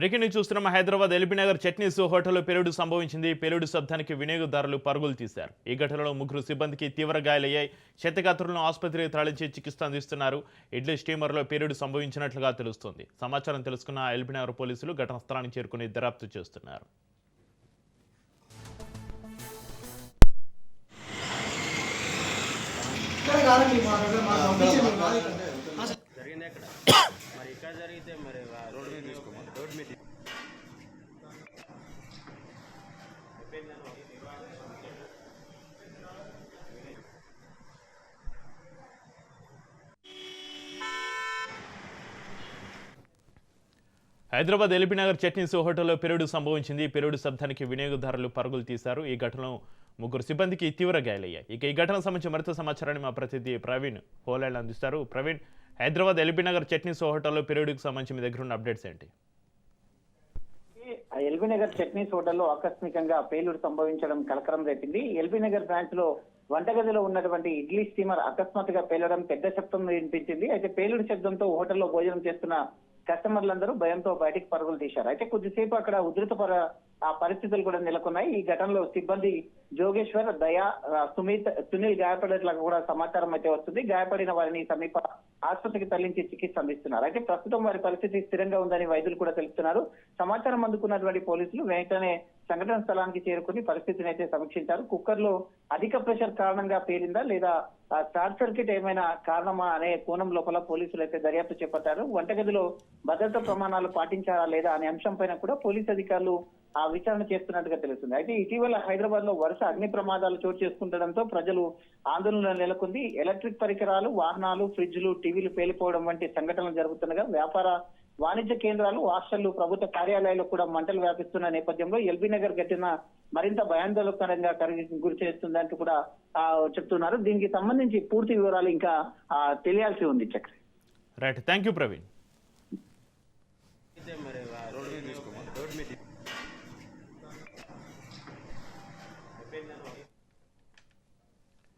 Breaking news చూస్తున్నాం. హైదరాబాద్ ఎల్బీనగర్ చట్నీస్ హోటల్లో పేలుడు సంభవించింది. పేలుడు శబ్దానికి వినియోగదారులు పరుగులు తీశారు. ఈ ఘటనలో 3 సిబ్బందికి తీవ్ర గాయాలయ్యాయి. క్షతగాత్రులను ఆసుపత్రికి తరలించి చికిత్స అందిస్తున్నారు. ఇడ్లీ స్టీమర్లో పేలుడు సంభవించినట్లుగా తెలుస్తోంది. సమాచారం తెలుసుకున్న ఎల్బీనగర్ పోలీసులు ఘటనా స్థలానికి చేరుకుని దర్యాప్తు చేస్తున్నారు. హైదరాబాద్ ఎల్బీనగర్ చట్నీస్ హోటల్లో పేలుడు సంభవించింది. పేలుడు శబ్దానికి వినియోగదారులు పరుగులు తీశారు. ఈ ఘటనలో 3 సిబ్బందికి తీవ్ర గాయాలయ్యాయి. ఇక ఈ ఘటనకు సంబంధించి మరింత సమాచారాన్ని మా ప్రతినిధి ప్రవీణ్ హోలాండ్ అందిస్తారు. ప్రవీణ్, హైదరాబాద్ ఎల్బీనగర్ చట్నీస్ హోటల్లో పేలుడుకు సంబంధించి మీ దగ్గర ఉన్న అప్డేట్స్ ఏంటి? ఎల్బీనగర్ చట్నీస్ హోటల్లో ఆకస్మికంగా పేలుడు సంభవించడం కలకరం రేపింది. ఎల్బీనగర్ బ్రాంచ్ లో వంటగదిలో ఉన్నటువంటి ఇడ్లీ స్టీమర్ అకస్మాత్తుగా పేలడం పెద్ద శబ్దం వినిపించింది. అయితే పేలుడు శబ్దంతో హోటల్లో భోజనం చేస్తున్న కస్టమర్లందరూ భయంతో బయటికి పరుగులు తీశారు. అయితే కొద్దిసేపు అక్కడ ఉధృత పరిస్థితులు కూడా నెలకొన్నాయి. ఈ ఘటనలో సిబ్బంది జోగేశ్వర్, దయా, సునీల్ గాయపడినట్లుగా కూడా సమాచారం అయితే వస్తుంది. గాయపడిన వారిని సమీప ఆసుపత్రికి తరలించి చికిత్స అందిస్తున్నారు. అయితే ప్రస్తుతం వారి పరిస్థితి స్థిరంగా ఉందని వైద్యులు కూడా తెలుపుతున్నారు. సమాచారం అందుకున్నటువంటి పోలీసులు వెంటనే సంఘటన స్థలానికి చేరుకుని పరిస్థితిని అయితే సమీక్షించారు. కుక్కర్ లో అధిక ప్రెషర్ కారణంగా పేలిందా లేదా షార్ట్ సర్క్యూట్ ఏమైనా కారణమా అనే కోణం లోపల పోలీసులు అయితే దర్యాప్తు చేపట్టారు. వంటగదిలో భద్రతా ప్రమాణాలు పాటించారా లేదా అనే అంశం పైన కూడా పోలీసు అధికారులు విచారణ చేస్తున్నట్టుగా తెలుస్తుంది. అయితే ఇటీవల హైదరాబాద్ లో వరుస అగ్ని ప్రమాదాలు చోటు చేసుకుంటడంతో ప్రజలు ఆందోళన నెలకొంది. ఎలక్ట్రిక్ పరికరాలు, వాహనాలు, ఫ్రిడ్జ్లు, టీవీలు పేలిపోవడం వంటి సంఘటనలు జరుగుతుండగా వ్యాపార వాణిజ్య కేంద్రాలు, హాస్టళ్లు, ప్రభుత్వ కార్యాలయాల్లో కూడా మంటలు వ్యాపిస్తున్న నేపథ్యంలో ఎల్బీనగర్ ఘటన మరింత భయాందోళనకరంగా గురి చేస్తుందంటూ కూడా చెప్తున్నారు. దీనికి సంబంధించి పూర్తి వివరాలు ఇంకా తెలియాల్సి ఉంది. చక్ర రైట్, థ్యాంక్ యూ ప్రవీణ్.